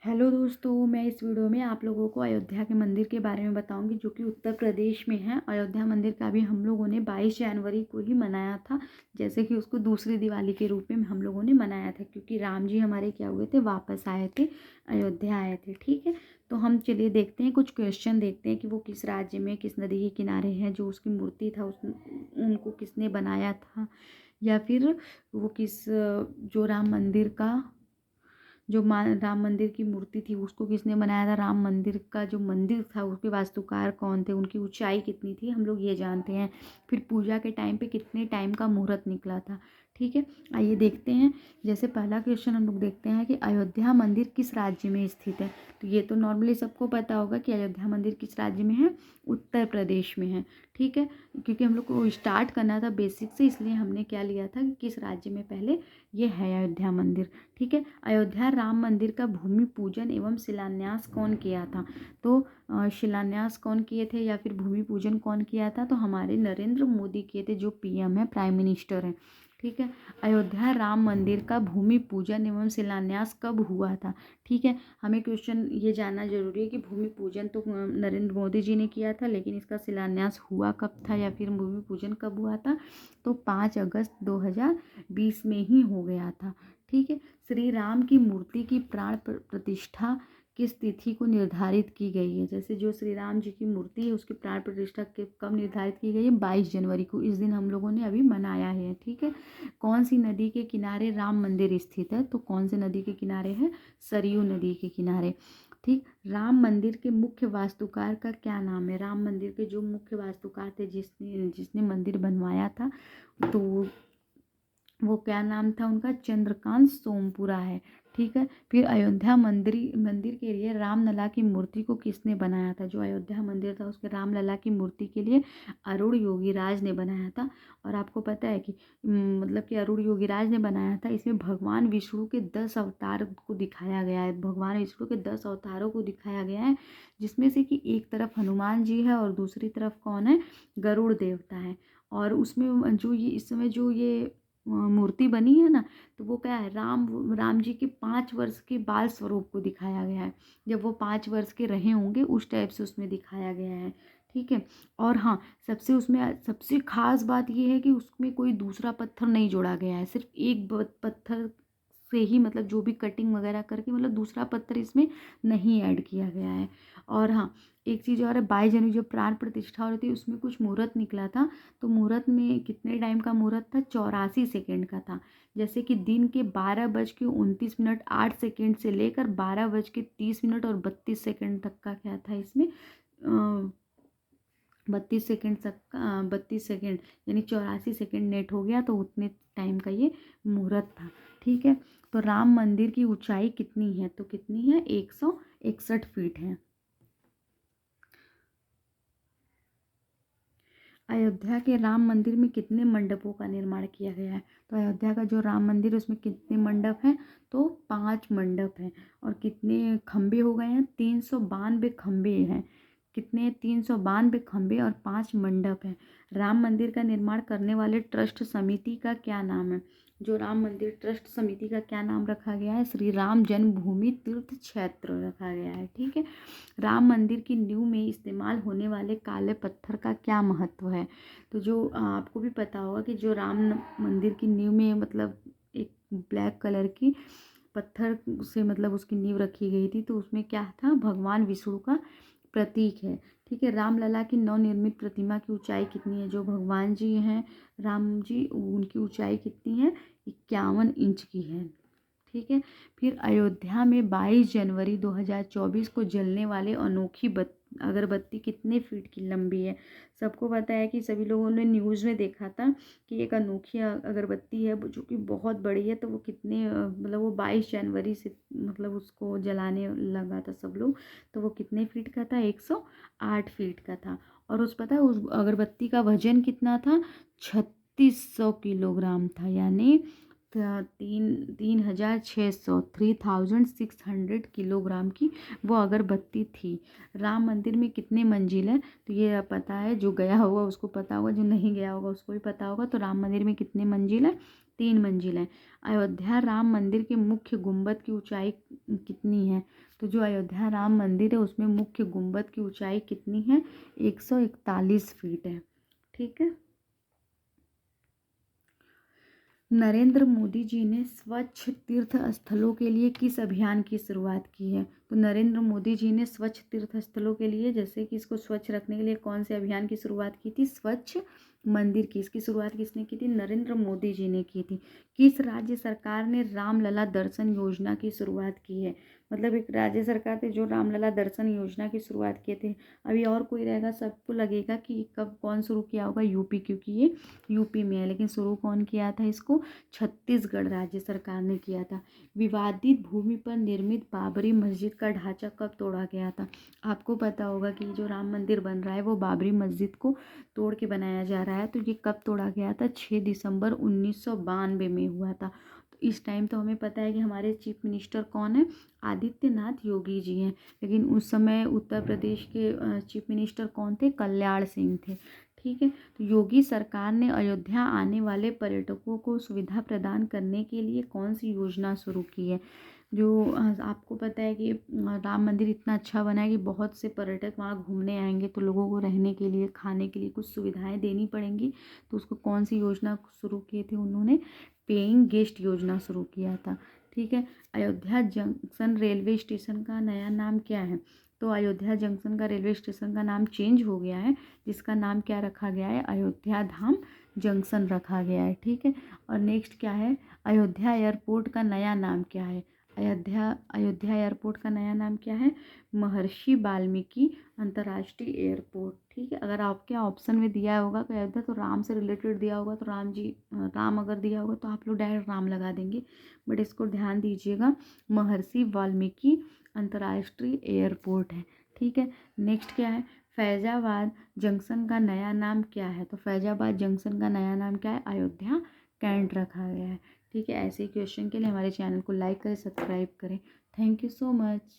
Hello दोस्तों, मैं इस वीडियो में आप लोगों को अयोध्या के मंदिर के बारे में बताऊंगी जो कि उत्तर प्रदेश में है। अयोध्या मंदिर का भी हम लोगों ने 22 जनवरी को ही मनाया था, जैसे कि उसको दूसरी दिवाली के रूप में हम लोगों ने मनाया था, क्योंकि राम जी हमारे क्या हुए थे, वापस आए थे, अयोध्या आए थे। ठीक है, तो हम चलिए देखते हैं, कुछ क्वेश्चन देखते हैं कि वो किस राज्य में, किस नदी के किनारे हैं, जो उसकी मूर्ति था उनको किसने बनाया था, या फिर वो किस जो राम मंदिर का जो राम मंदिर की मूर्ति थी उसको किसने बनाया था, राम मंदिर का जो मंदिर था उसके वास्तुकार कौन थे, उनकी ऊंचाई कितनी थी, हम लोग ये जानते हैं। फिर पूजा के टाइम पे कितने टाइम का मुहूर्त निकला था। ठीक है, आइए देखते हैं। जैसे पहला क्वेश्चन हम लोग देखते हैं कि अयोध्या मंदिर किस राज्य में स्थित है। तो ये तो नॉर्मली सबको पता होगा कि अयोध्या मंदिर किस राज्य में है, उत्तर प्रदेश में है। ठीक है, क्योंकि हम लोग को स्टार्ट करना था बेसिक से, इसलिए हमने क्या लिया था कि किस राज्य में पहले ये है अयोध्या मंदिर। ठीक है, अयोध्या राम मंदिर का भूमि पूजन एवं शिलान्यास कौन किया था। तो शिलान्यास कौन किए थे या फिर भूमि पूजन कौन किया था, तो हमारे नरेंद्र मोदी किए थे, जो पीएम है, प्राइम मिनिस्टर हैं। ठीक है, अयोध्या राम मंदिर का भूमि पूजन एवं शिलान्यास कब हुआ था। ठीक है, हमें क्वेश्चन ये जानना जरूरी है कि भूमि पूजन तो नरेंद्र मोदी जी ने किया था, लेकिन इसका शिलान्यास हुआ कब था या फिर भूमि पूजन कब हुआ था, तो 5 अगस्त 2020 में ही हो गया था। ठीक है, श्री राम की मूर्ति की प्राण प्रतिष्ठा किस तिथि को निर्धारित की गई है। जैसे जो श्री राम जी की मूर्ति है उसकी प्राण प्रतिष्ठा कब निर्धारित की गई है, 22 जनवरी को। इस दिन हम लोगों ने अभी मनाया है। ठीक है, कौन सी नदी के किनारे राम मंदिर स्थित है, तो कौन सी नदी के किनारे है, सरयू नदी के किनारे। ठीक, राम मंदिर के मुख्य वास्तुकार का क्या नाम है। राम मंदिर के जो मुख्य वास्तुकार थे, जिसने जिसने मंदिर बनवाया था, तो वो क्या नाम था उनका, चंद्रकांत सोमपुरा है। ठीक है, फिर अयोध्या मंदिर के लिए रामलला की मूर्ति को किसने बनाया था। जो अयोध्या मंदिर था उसके रामलला की मूर्ति के लिए अरुण योगीराज ने बनाया था। और आपको पता है कि मतलब कि अरुण योगीराज ने बनाया था। इसमें भगवान विष्णु के 10 अवतार को दिखाया गया है, भगवान विष्णु के 10 अवतारों को दिखाया गया है, जिसमें से कि एक तरफ हनुमान जी है और दूसरी तरफ कौन है, गरुड़ देवता है। और उसमें जो ये इस समय जो ये मूर्ति बनी है ना, तो वो क्या है, राम जी के 5 वर्ष के बाल स्वरूप को दिखाया गया है। जब वो 5 वर्ष के रहे होंगे उस टाइप से उसमें दिखाया गया है। ठीक है, और हाँ, सबसे खास बात ये है कि उसमें कोई दूसरा पत्थर नहीं जोड़ा गया है, सिर्फ एक पत्थर से ही, मतलब जो भी कटिंग वगैरह करके, मतलब दूसरा पत्थर इसमें नहीं ऐड किया गया है। और हाँ, एक चीज़ और है, 22 जनवरी जो प्राण प्रतिष्ठा हो रही थी उसमें कुछ मुहूर्त निकला था। तो मुहूर्त में कितने टाइम का मुहूर्त था, 84 सेकेंड का था। जैसे कि दिन के 12:29:08 से लेकर 12:30 और 32 सेकेंड तक का क्या था इसमें, 32 सेकेंड तक का, 32 सेकेंड यानी 84 सेकेंड नेट हो गया, तो उतने टाइम का ये मुहूर्त था। ठीक है, तो राम मंदिर की ऊंचाई कितनी है, तो कितनी है, 161 फीट है। अयोध्या के राम मंदिर में कितने मंडपों का निर्माण किया गया है। तो अयोध्या का जो राम मंदिर है उसमें कितने मंडप हैं, तो 5 मंडप हैं। और कितने खंबे हो गए हैं, 392 खंबे हैं। कितने, 392 खंबे और 5 मंडप हैं। राम मंदिर का निर्माण करने वाले ट्रस्ट समिति का क्या नाम है। जो राम मंदिर ट्रस्ट समिति का क्या नाम रखा गया है, श्री राम जन्मभूमि तीर्थ क्षेत्र रखा गया है। ठीक है, राम मंदिर की नींव में इस्तेमाल होने वाले काले पत्थर का क्या महत्व है। तो जो आपको भी पता होगा कि जो राम मंदिर की नींव में, मतलब एक ब्लैक कलर की पत्थर से, मतलब उसकी नींव रखी गई थी, तो उसमें क्या था, भगवान विष्णु का प्रतीक है। ठीक है, रामलला की नवनिर्मित प्रतिमा की ऊंचाई कितनी है। जो भगवान जी हैं, राम जी, उनकी ऊंचाई कितनी है, 51 इंच की है। ठीक है, फिर अयोध्या में 22 जनवरी 2024 को जलने वाले अनोखी अगरबत्ती कितने फीट की लंबी है। सबको पता है कि सभी लोगों ने न्यूज़ में देखा था कि एक अनोखी अगरबत्ती है जो कि बहुत बड़ी है। तो वो कितने मतलब वो 22 जनवरी से मतलब उसको जलाने लगा था सब लोग, तो वो कितने फीट का था, 108 फीट का था। और पता है उस अगरबत्ती का वजन कितना था, 3600 किलोग्राम था, यानी 3600 किलोग्राम की वो अगरबत्ती थी। राम मंदिर में कितने मंजिल है, तो ये पता है, जो गया होगा उसको पता होगा, जो नहीं गया होगा उसको भी पता होगा। तो राम मंदिर में कितने मंजिल है, 3 मंजिल है। अयोध्या राम मंदिर के मुख्य गुंबद की ऊंचाई कितनी है। तो जो अयोध्या राम मंदिर है उसमें मुख्य गुंबद की ऊंचाई कितनी है, 141 फीट है। ठीक है। नरेंद्र मोदी जी ने स्वच्छ तीर्थ स्थलों के लिए किस अभियान की शुरुआत की है। तो नरेंद्र मोदी जी ने स्वच्छ तीर्थ स्थलों के लिए, जैसे कि इसको स्वच्छ रखने के लिए कौन से अभियान की शुरुआत की थी, स्वच्छ मंदिर की। इसकी शुरुआत किसने की थी, नरेंद्र मोदी जी ने की थी। किस राज्य सरकार ने रामलला दर्शन योजना की शुरुआत की है। मतलब एक राज्य सरकार थे जो रामलला दर्शन योजना की शुरुआत किए थे। अभी और कोई रहेगा, सबको लगेगा कि कब कौन शुरू किया होगा, यूपी, क्योंकि ये यूपी में है, लेकिन शुरू कौन किया था इसको, छत्तीसगढ़ राज्य सरकार ने किया था। विवादित भूमि पर निर्मित बाबरी मस्जिद का ढांचा कब तोड़ा गया था। आपको पता होगा कि जो राम मंदिर बन रहा है वो बाबरी मस्जिद को तोड़ के बनाया जा रहा है। तो ये कब तोड़ा गया था, 6 दिसंबर 1992 में हुआ था। तो इस टाइम तो हमें पता है कि हमारे चीफ मिनिस्टर कौन है, आदित्यनाथ योगी जी हैं। लेकिन उस समय उत्तर प्रदेश के चीफ मिनिस्टर कौन थे, कल्याण सिंह थे। ठीक है। तो योगी सरकार ने अयोध्या आने वाले पर्यटकों को सुविधा प्रदान करने के लिए कौन सी योजना शुरू की है। जो आपको पता है कि राम मंदिर इतना अच्छा बना है कि बहुत से पर्यटक वहाँ घूमने आएंगे, तो लोगों को रहने के लिए, खाने के लिए कुछ सुविधाएं देनी पड़ेंगी। तो उसको कौन सी योजना शुरू किए थे उन्होंने, पेइंग गेस्ट योजना शुरू किया था। ठीक है। अयोध्या जंक्शन रेलवे स्टेशन का नया नाम क्या है। तो अयोध्या जंक्शन का रेलवे स्टेशन का नाम चेंज हो गया है, जिसका नाम क्या रखा गया है, अयोध्या धाम जंक्शन रखा गया है। ठीक है। और नेक्स्ट क्या है, अयोध्या एयरपोर्ट का नया नाम क्या है। अयोध्या एयरपोर्ट का नया नाम क्या है, महर्षि वाल्मीकि अंतर्राष्ट्रीय एयरपोर्ट। ठीक है। अगर आपके ऑप्शन में दिया होगा कि अयोध्या तो राम से रिलेटेड दिया होगा, तो राम अगर दिया होगा तो आप लोग डायरेक्ट राम लगा देंगे, बट इसको ध्यान दीजिएगा, महर्षि वाल्मीकि अंतर्राष्ट्रीय एयरपोर्ट है। ठीक है। नेक्स्ट क्या है, फैजाबाद जंक्शन का नया नाम क्या है। तो फैजाबाद जंक्शन का नया नाम क्या है, अयोध्या कैंट रखा गया है। ठीक है। ऐसे ही क्वेश्चन के लिए हमारे चैनल को लाइक करें, सब्सक्राइब करें। Thank you so much.